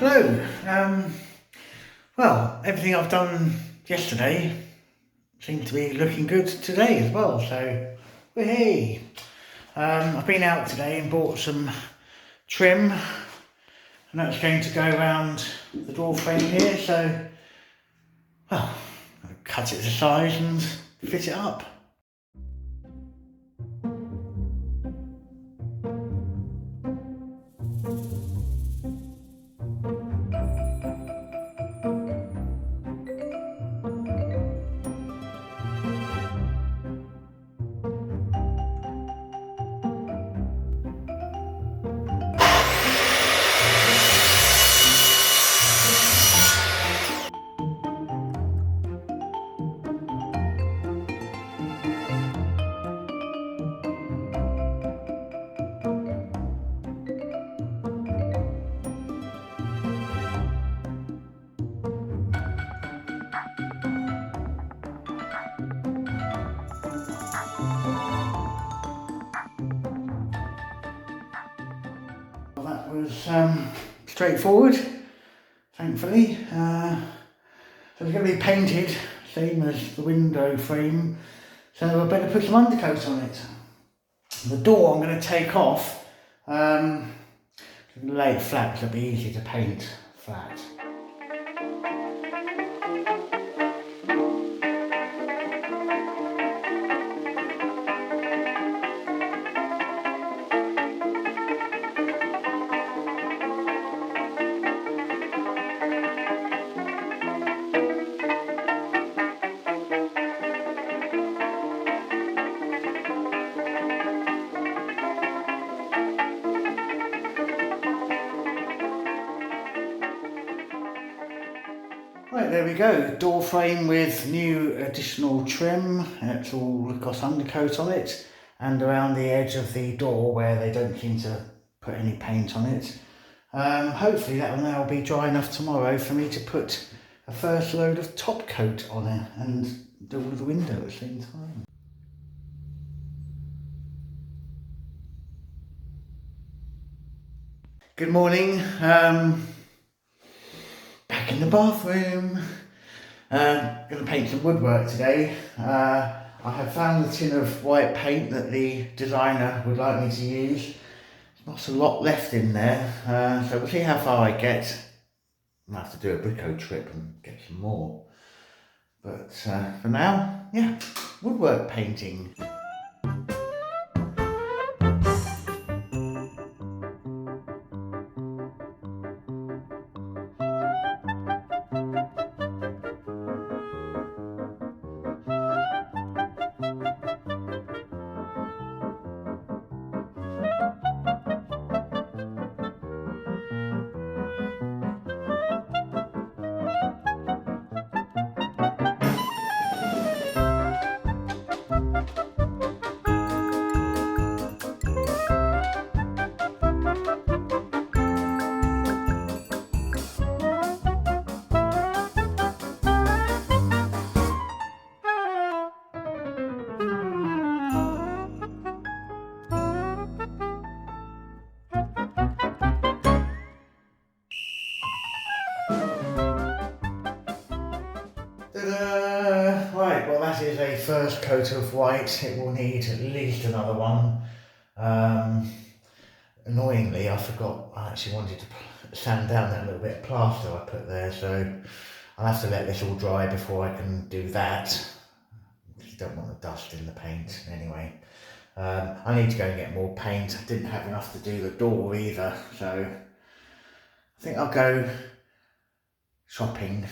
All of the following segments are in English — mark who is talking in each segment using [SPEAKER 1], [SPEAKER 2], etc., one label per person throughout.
[SPEAKER 1] Hello. Well, everything I've done yesterday seems to be looking good today as well. So, hey, I've been out today and bought some trim, and that's going to go around the door frame here. So, well, I'll cut it to size and fit it up. Well, that was straightforward, thankfully. So it's going to be painted, same as the window frame, so I better put some undercoat on it. The door I'm going to take off, I'm going to lay it flat because it'll be easy to paint flat. Right, there we go, door frame with new additional trim. It's all got undercoat on it, and around the edge of the door where they don't seem to put any paint on it. Hopefully that will now be dry enough tomorrow for me to put a first load of top coat on it and do the window at the same time. Good morning. Back in the bathroom. Going to paint some woodwork today. I have found the tin of white paint that the designer would like me to use. There's not a lot left in there, so we'll see how far I get. I'll have to do a brico trip and get some more. But for now, yeah, woodwork painting. Right, well that is a first coat of white. It will need at least another one. Annoyingly, I forgot I actually wanted to sand down that little bit of plaster I put there, so I'll have to let this all dry before I can do that. You don't want the dust in the paint anyway. I need to go and get more paint. I didn't have enough to do the door either, so I think I'll go shopping.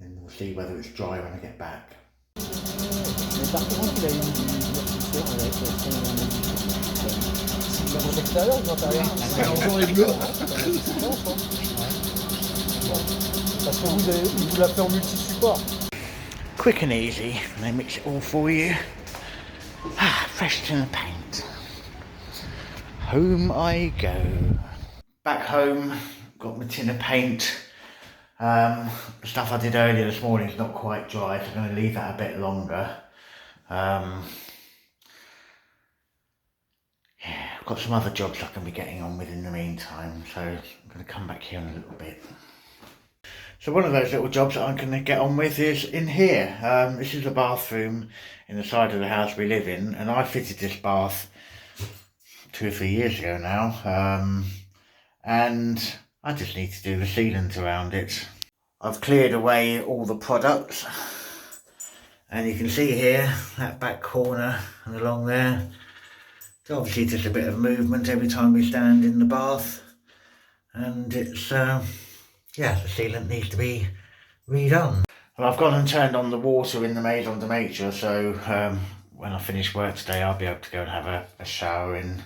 [SPEAKER 1] And we'll see whether it's dry when I get back.
[SPEAKER 2] Mais par contre, il a une amortisseur avec son extérieur ou intérieur?
[SPEAKER 3] Orange et bleu.
[SPEAKER 2] Parce que vous l'avez fait en multi-support.
[SPEAKER 1] Quick and easy, and they mix it all for you. Fresh tin of paint. Home I go. Back home, got my tin of paint. The stuff I did earlier this morning is not quite dry, so I'm going to leave that a bit longer. Yeah, Yeah, I've got some other jobs I can be getting on with in the meantime, so I'm going to come back here in a little bit. So one of those little jobs that I'm going to get on with is in here. This is a bathroom in the side of the house we live in, and I fitted this bath 2 or 3 years ago now, and I just need to do the sealant around it. I've cleared away all the products, and you can see here that back corner and along there, it's obviously just a bit of movement every time we stand in the bath, and it's yeah, the sealant needs to be redone. Well, I've gone and turned on the water in the maison de nature, so when I finish work today I'll be able to go and have a shower in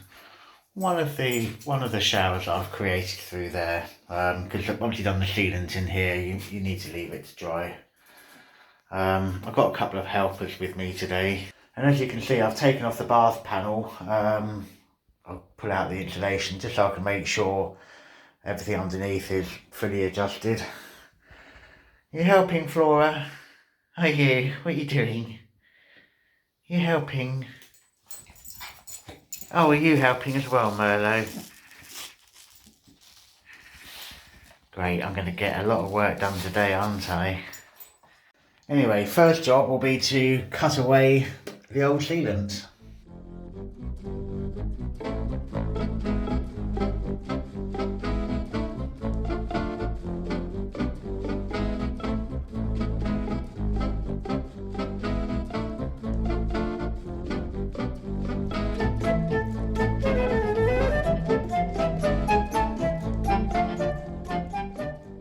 [SPEAKER 1] one of the showers that I've created through there, because once you've done the sealant in here you need to leave it to dry. I've got a couple of helpers with me today, and as you can see I've taken off the bath panel. I'll pull out the insulation just so I can make sure everything underneath is fully adjusted. You helping, Flora? Are you? What are you doing? You helping? Oh, are you helping as well, Merlot? Great, I'm going to get a lot of work done today, aren't I? Anyway, first job will be to cut away the old sealant.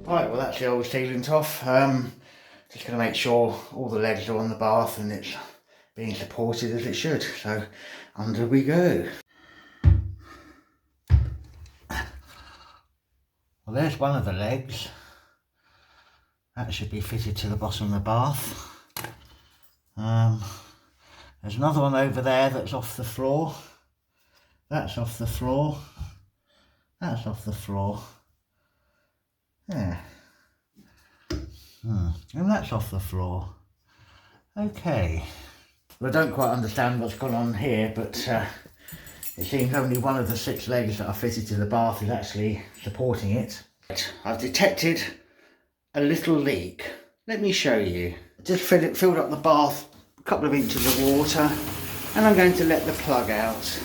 [SPEAKER 1] Right, well that's the old sealant off. Just going to make sure all the legs are on the bath and it's being supported as it should. So under we go. Well, there's one of the legs. That should be fitted to the bottom of the bath. There's another one over there that's off the floor. That's off the floor. That's off the floor. Yeah. And that's off the floor. Okay. Well, I don't quite understand what's gone on here, but it seems only one of the 6 legs that are fitted to the bath is actually supporting it. I've detected a little leak. Let me show you. Just filled up the bath a couple of inches of water, and I'm going to let the plug out.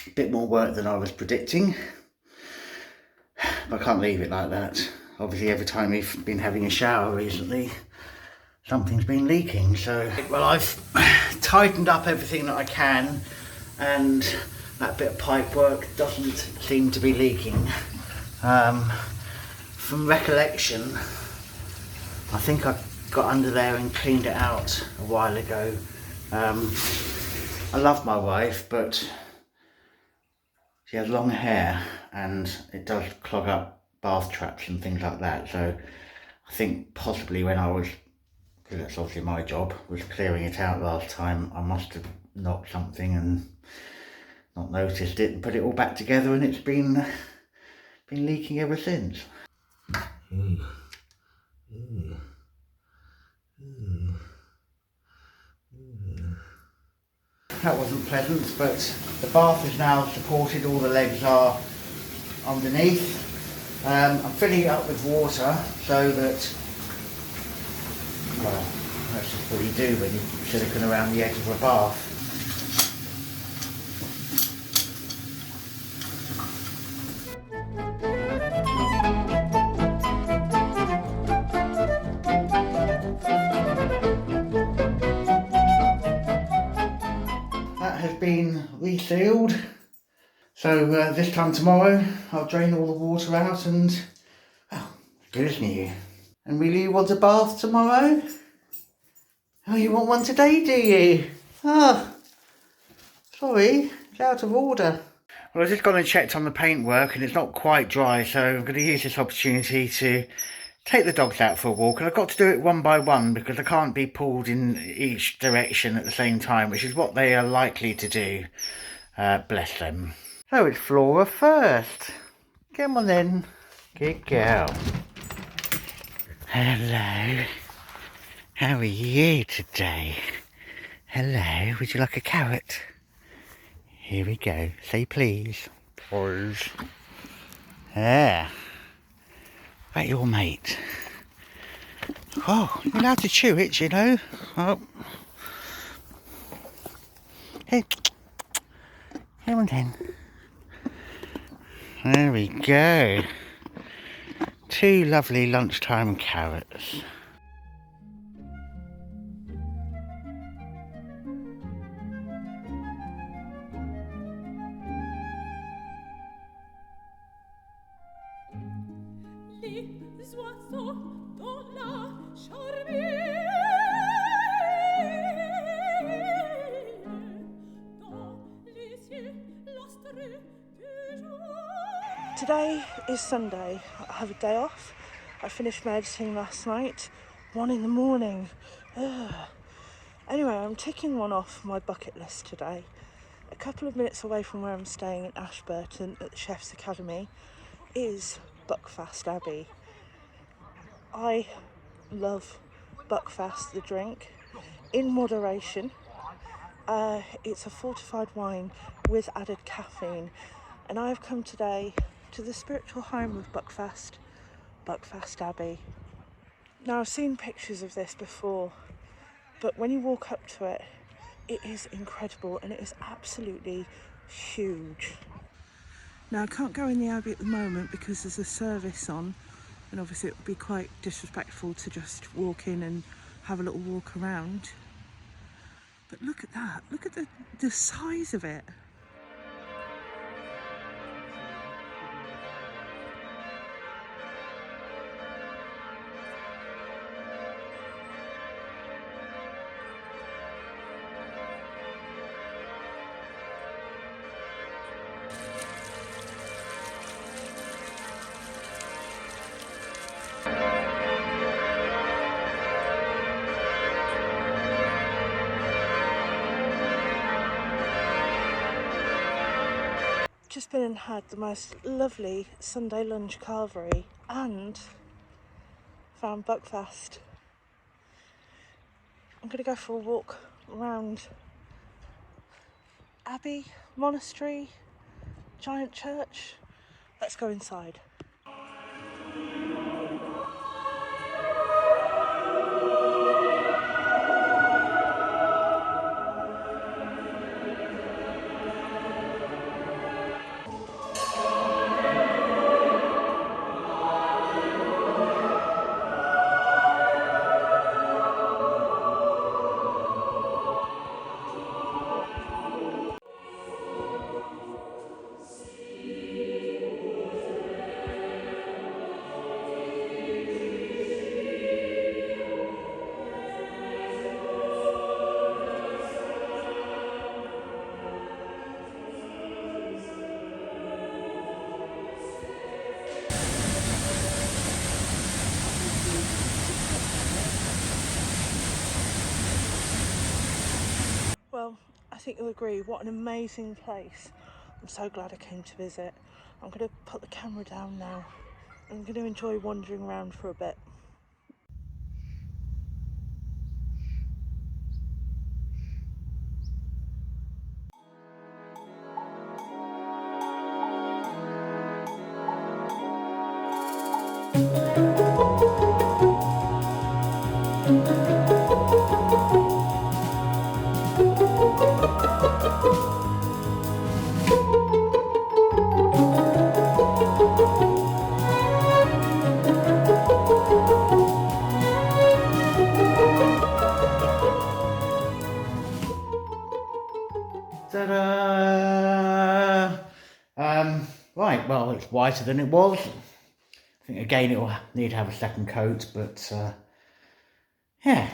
[SPEAKER 1] A bit more work than I was predicting, but I can't leave it like that. Obviously every time we've been having a shower recently, something's been leaking. So, well, I've tightened up everything that I can, and that bit of pipe work doesn't seem to be leaking. From recollection, I think I got under there and cleaned it out a while ago. I love my wife, but she has long hair and it does clog up bath traps and things like that. So I think possibly when I was, because that's obviously my job, was clearing it out last time, I must have knocked something and not noticed it and put it all back together, and it's been leaking ever since. That wasn't pleasant, but the bath is now supported, all the legs are underneath. I'm filling it up with water so that, well, that's just what you do when you put silicone around the edge of a bath. Been resealed, so this time tomorrow I'll drain all the water out and, well, good as new. And really, you want a bath tomorrow? Oh, you want one today, do you? Ah, sorry, it's out of order. Well, I've just gone and checked on the paintwork and it's not quite dry, so I'm going to use this opportunity to take the dogs out for a walk, and I've got to do it one by one because I can't be pulled in each direction at the same time, which is what they are likely to do. Bless them. So it's Flora first. Come on then. Good girl. Hello. How are you today? Hello, would you like a carrot? Here we go. Say please. Please. There. About your mate. Oh, you're allowed to chew it, you know. Oh. Hey. Come on then. There we go. 2 lovely lunchtime carrots.
[SPEAKER 3] Les oiseaux dans la charmille, dans les cieux lustreux du jour. Today is Sunday. I have a day off. I finished my editing last night, 1 in the morning. Ugh. Anyway, I'm ticking one off my bucket list today. A couple of minutes away from where I'm staying in Ashburton at the Chef's Academy is Buckfast Abbey. I love Buckfast, the drink, in moderation. It's a fortified wine with added caffeine, and I've come today to the spiritual home of Buckfast, Buckfast Abbey. Now, I've seen pictures of this before, but when you walk up to it, it is incredible and it is absolutely huge. Now, I can't go in the Abbey at the moment because there's a service on, and obviously it would be quite disrespectful to just walk in and have a little walk around. But look at that, look at the size of it. Just been and had the most lovely Sunday lunch carvery and found Buckfast. I'm going to go for a walk around Abbey, monastery, giant church. Let's go inside. Well, I think you'll agree, what an amazing place. I'm so glad I came to visit. I'm going to put the camera down now. I'm going to enjoy wandering around for a bit.
[SPEAKER 1] Ta-da! Right, well, it's whiter than it was. I think again it will need to have a second coat, but yeah,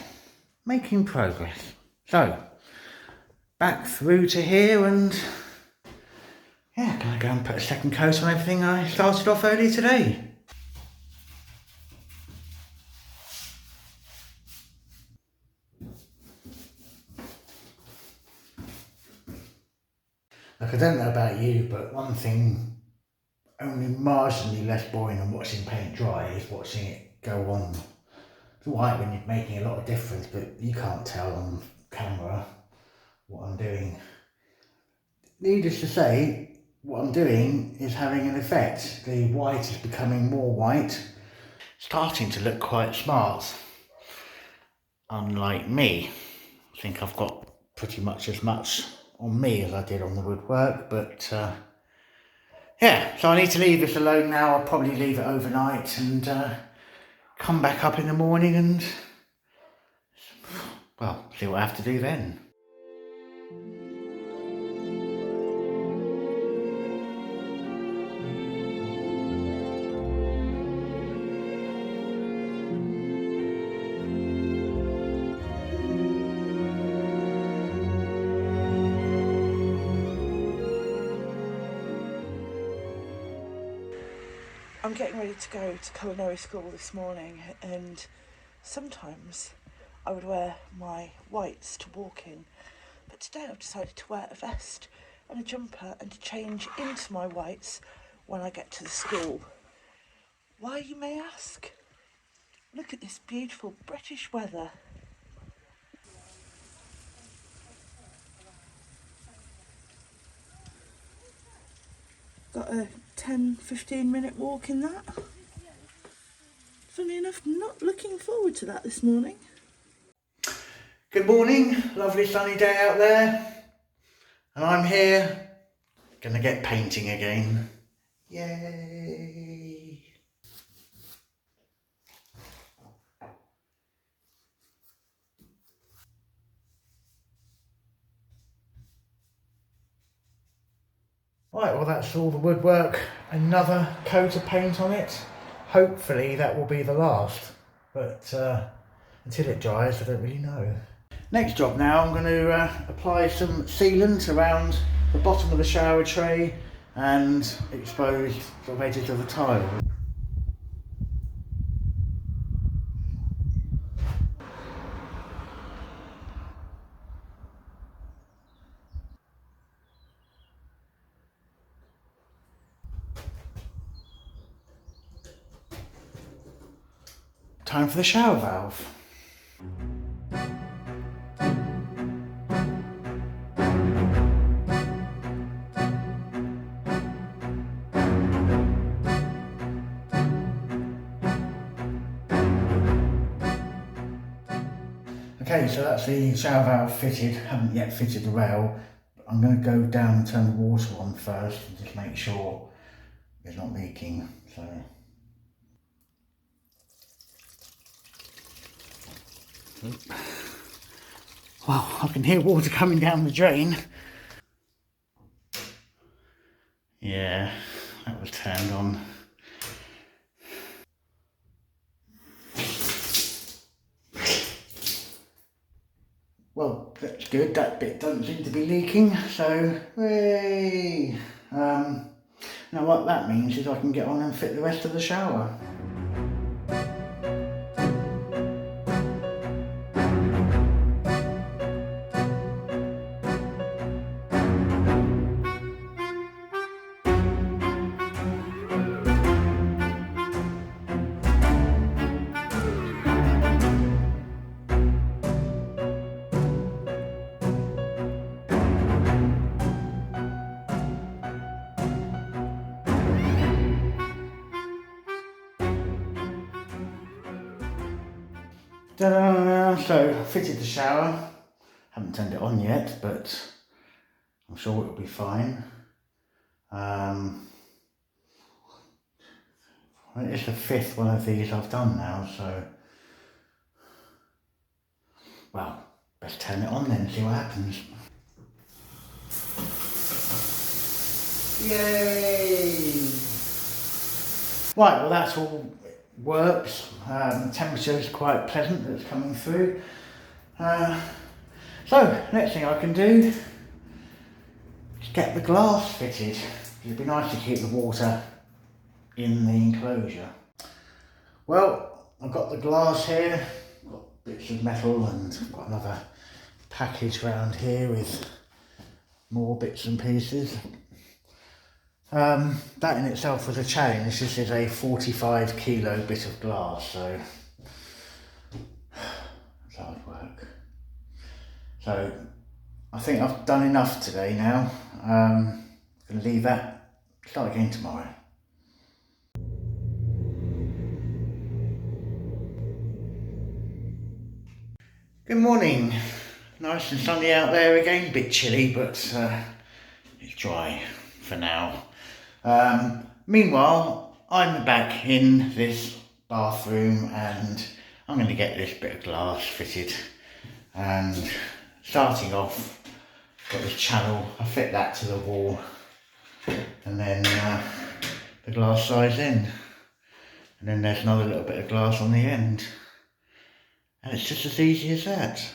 [SPEAKER 1] making progress. So, back through to here and yeah, gonna go and put a second coat on everything I started off earlier today. Like, I don't know about you, but one thing only marginally less boring than watching paint dry is watching it go on It's alright when you're making a lot of difference, but you can't tell on camera what I'm doing. Needless to say, what I'm doing is having an effect. The white is becoming more white, starting to look quite smart. Unlike me, I think I've got pretty much as much on me as I did on the woodwork, but yeah, so I need to leave this alone now. I'll probably leave it overnight and come back up in the morning and, well, see what I have to do then.
[SPEAKER 3] I'm getting ready to go to culinary school this morning, and sometimes I would wear my whites to walk in, but today I've decided to wear a vest and a jumper and to change into my whites when I get to the school. Why, you may ask? Look at this beautiful British weather. Got a 10-15 minute walk in that. Funny enough, not looking forward to that this morning.
[SPEAKER 1] Good morning, lovely sunny day out there, and I'm here, gonna get painting again. Yay! Right, well that's all the woodwork. Another coat of paint on it. Hopefully that will be the last, but until it dries I don't really know. Next job now, I'm going to apply some sealant around the bottom of the shower tray and expose the edges of the tile. Time for the shower valve. Okay, so that's the shower valve fitted. Haven't yet fitted the rail. I'm going to go down and turn the water on first and just make sure it's not leaking. So. Well, I can hear water coming down the drain. Yeah, that was turned on. Well, that's good. That bit doesn't seem to be leaking, so hooray! Now what that means is I can get on and fit the rest of the shower. Ta-da! So, fitted the shower. Haven't turned it on yet, but I'm sure it'll be fine. It's the fifth one of these I've done now, so well, best turn it on then and see what happens. Yay! Right, well that's all works. The temperature is quite pleasant that's coming through. So, next thing I can do is get the glass fitted. It'd be nice to keep the water in the enclosure. Well, I've got the glass here, got bits of metal, and I've got another package around here with more bits and pieces. That in itself was a challenge. This is a 45 kilo bit of glass, so It's hard work. So I think I've done enough today now. Gonna leave that, start again tomorrow. Good morning. Nice and sunny out there again. Bit chilly, but it's dry for now. Meanwhile, I'm back in this bathroom and I'm going to get this bit of glass fitted. And starting off, got this channel, I fit that to the wall, and then the glass sides in. And then there's another little bit of glass on the end. And it's just as easy as that.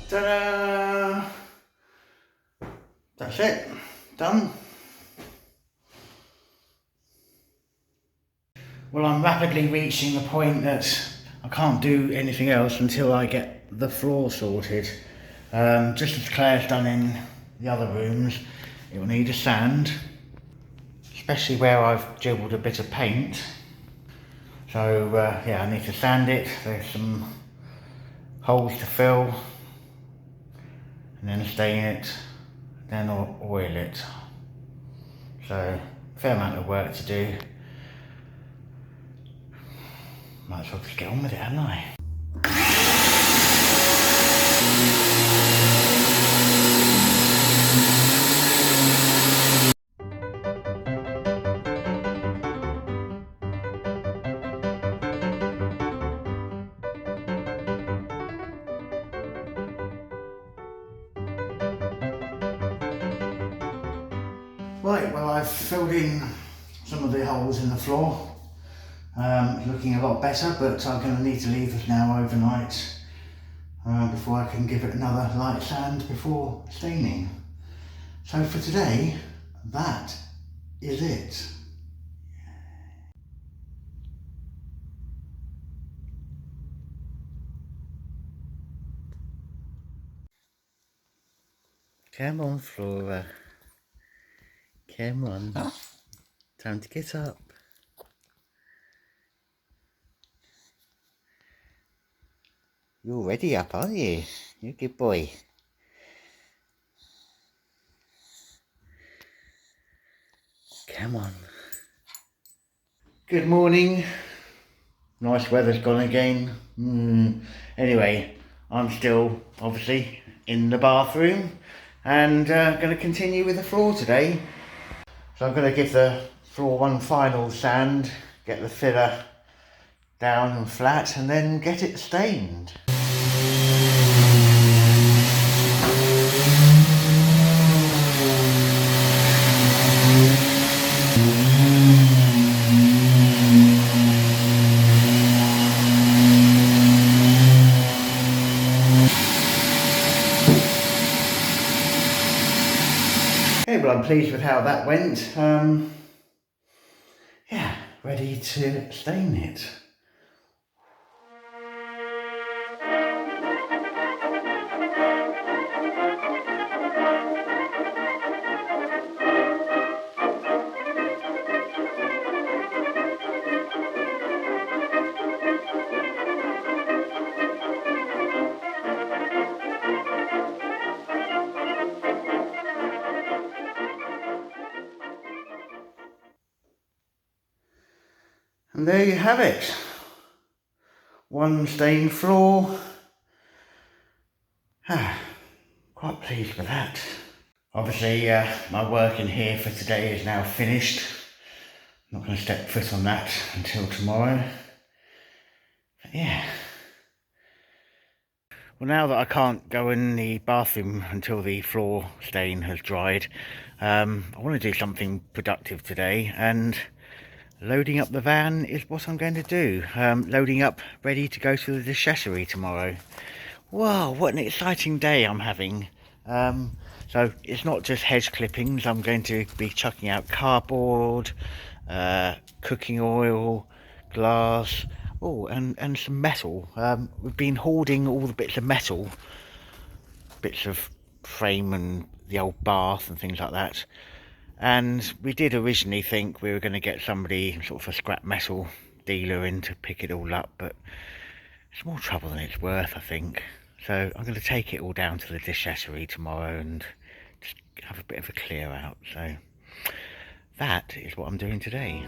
[SPEAKER 1] Ta-da! That's it, done. Well, I'm rapidly reaching the point that I can't do anything else until I get the floor sorted. Just as Claire's done in the other rooms, it will need a sand, especially where I've dribbled a bit of paint. So yeah, I need to sand it. There's some holes to fill, and then stain it, then oil it. So, fair amount of work to do. Might as well just get on with it, hadn't I? Right, well, I've filled in some of the holes in the floor. Looking a lot better, but I'm going to need to leave this now overnight before I can give it another light sand before staining. So for today, that is it. Come on, Flora. Come on. Time to get up. You're already up, aren't you? You're a good boy. Come on. Good morning. Nice weather's gone again. Anyway, I'm still obviously in the bathroom and going to continue with the floor today. So I'm going to give the floor one final sand, get the filler down and flat, and then get it stained. Okay, well, I'm pleased with how that went. Yeah, ready to stain it. And there you have it. One stained floor. Quite pleased with that. Obviously, my work in here for today is now finished. I'm not going to step foot on that until tomorrow. But yeah. Well, now that I can't go in the bathroom until the floor stain has dried, I want to do something productive today, and loading up the van is what I'm going to do. Loading up, ready to go to the dishechery tomorrow. Wow, what an exciting day I'm having. So it's not just hedge clippings. I'm going to be chucking out cardboard, cooking oil, glass, and some metal. We've been hoarding all the bits of metal, bits of frame and the old bath and things like that. And we did originally think we were going to get somebody, sort of a scrap metal dealer, in to pick it all up, but it's more trouble than it's worth, I think. So I'm going to take it all down to the dishechery tomorrow and just have a bit of a clear out. So that is what I'm doing today.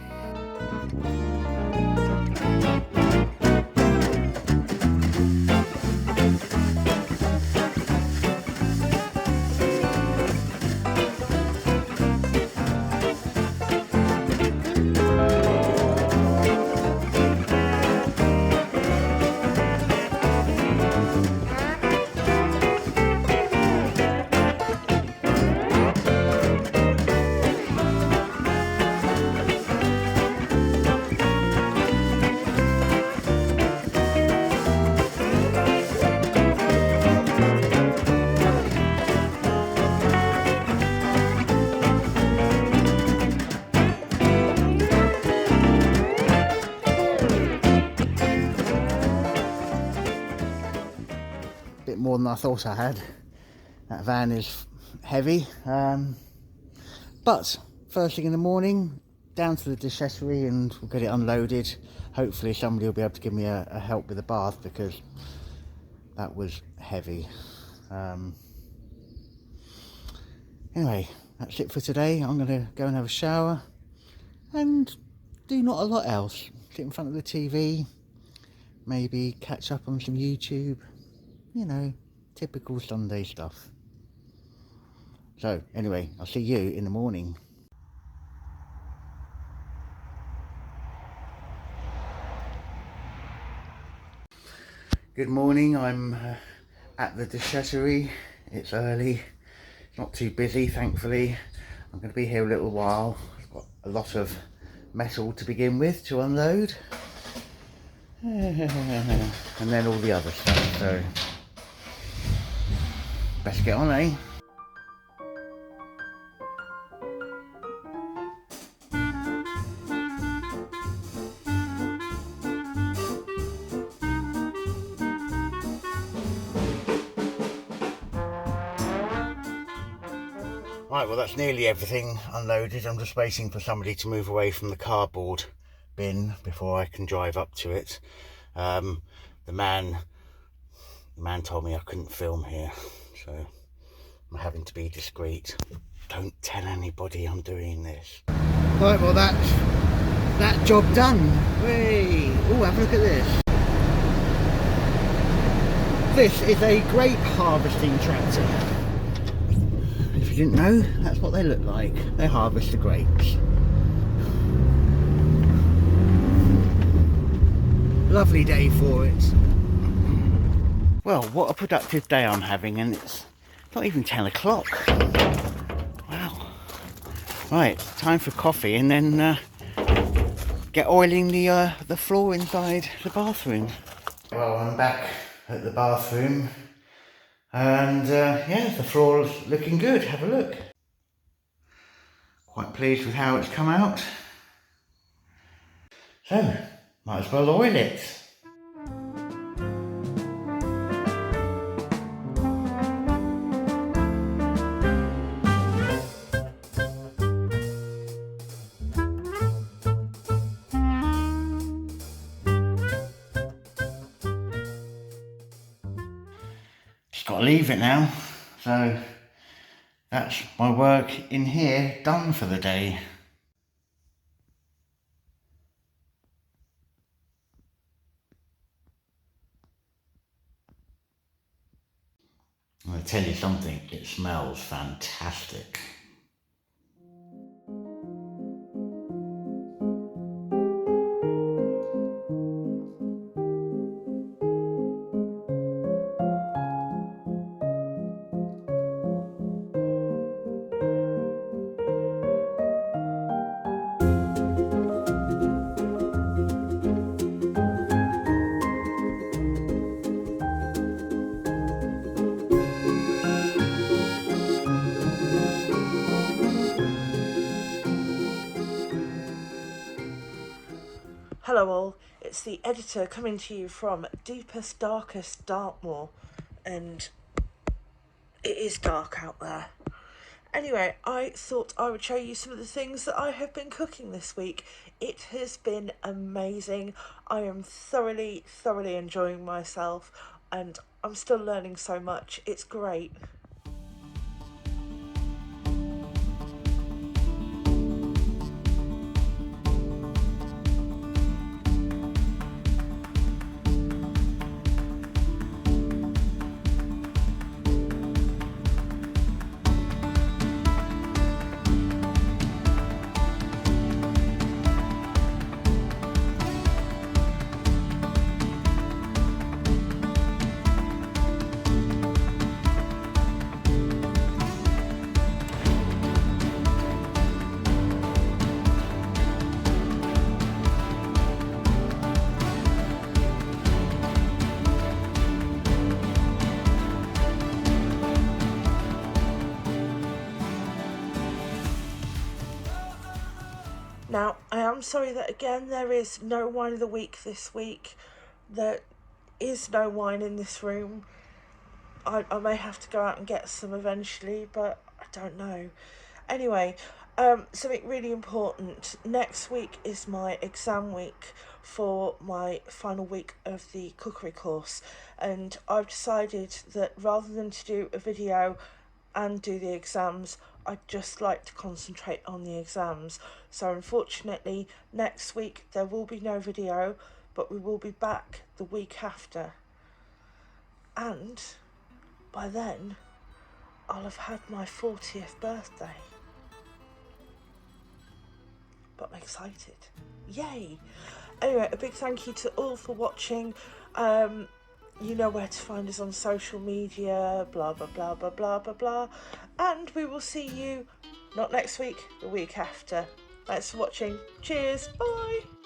[SPEAKER 1] Bit more than I thought I had. That van is heavy, but first thing in the morning, down to the dishechery and we'll get it unloaded. Hopefully somebody will be able to give me a help with the bath, because that was heavy. Anyway, that's it for today. I'm going to go and have a shower and do not a lot else. Sit in front of the TV, maybe catch up on some YouTube. You know, typical Sunday stuff. So anyway, I'll see you in the morning. Good morning, I'm at the dishechery. It's early, it's not too busy, thankfully. I'm going to be here a little while. I've got a lot of metal to begin with to unload. And then all the other stuff, so best get on, eh? Right, well that's nearly everything unloaded. I'm just waiting for somebody to move away from the cardboard bin before I can drive up to it. The man told me I couldn't film here, so I'm having to be discreet. Don't tell anybody I'm doing this. Right, well that's that job done. Hey, oh, have a look at this. This is a grape harvesting tractor. If you didn't know, that's what they look like. They harvest the grapes. Lovely day for it. Well, what a productive day I'm having, and it's not even 10 o'clock. Wow. Right, time for coffee and then get oiling the floor inside the bathroom. Well, I'm back at the bathroom, and yeah, the floor's looking good. Have a look. Quite pleased with how it's come out. So, might as well oil it. Got to leave it now, so that's my work in here done for the day. I'm going to tell you something, it smells fantastic.
[SPEAKER 3] Hello all, it's the editor coming to you from deepest, darkest Dartmoor, and it is dark out there. Anyway, I thought I would show you some of the things that I have been cooking this week. It has been amazing. I am thoroughly enjoying myself, and I'm still learning so much. It's great. Now, I am sorry that again there is no wine of the week this week. There is no wine in this room. I may have to go out and get some eventually, but I don't know. Anyway, something really important. Next week is my exam week for my final week of the cookery course, and I've decided that rather than to do a video and do the exams, I'd just like to concentrate on the exams. So unfortunately, next week there will be no video, but we will be back the week after. And by then, I'll have had my 40th birthday. But I'm excited. Yay! Anyway, a big thank you to all for watching. You know where to find us on social media, blah, blah, blah, blah, blah, blah, blah. And we will see you, not next week, the week after. Thanks for watching. Cheers. Bye.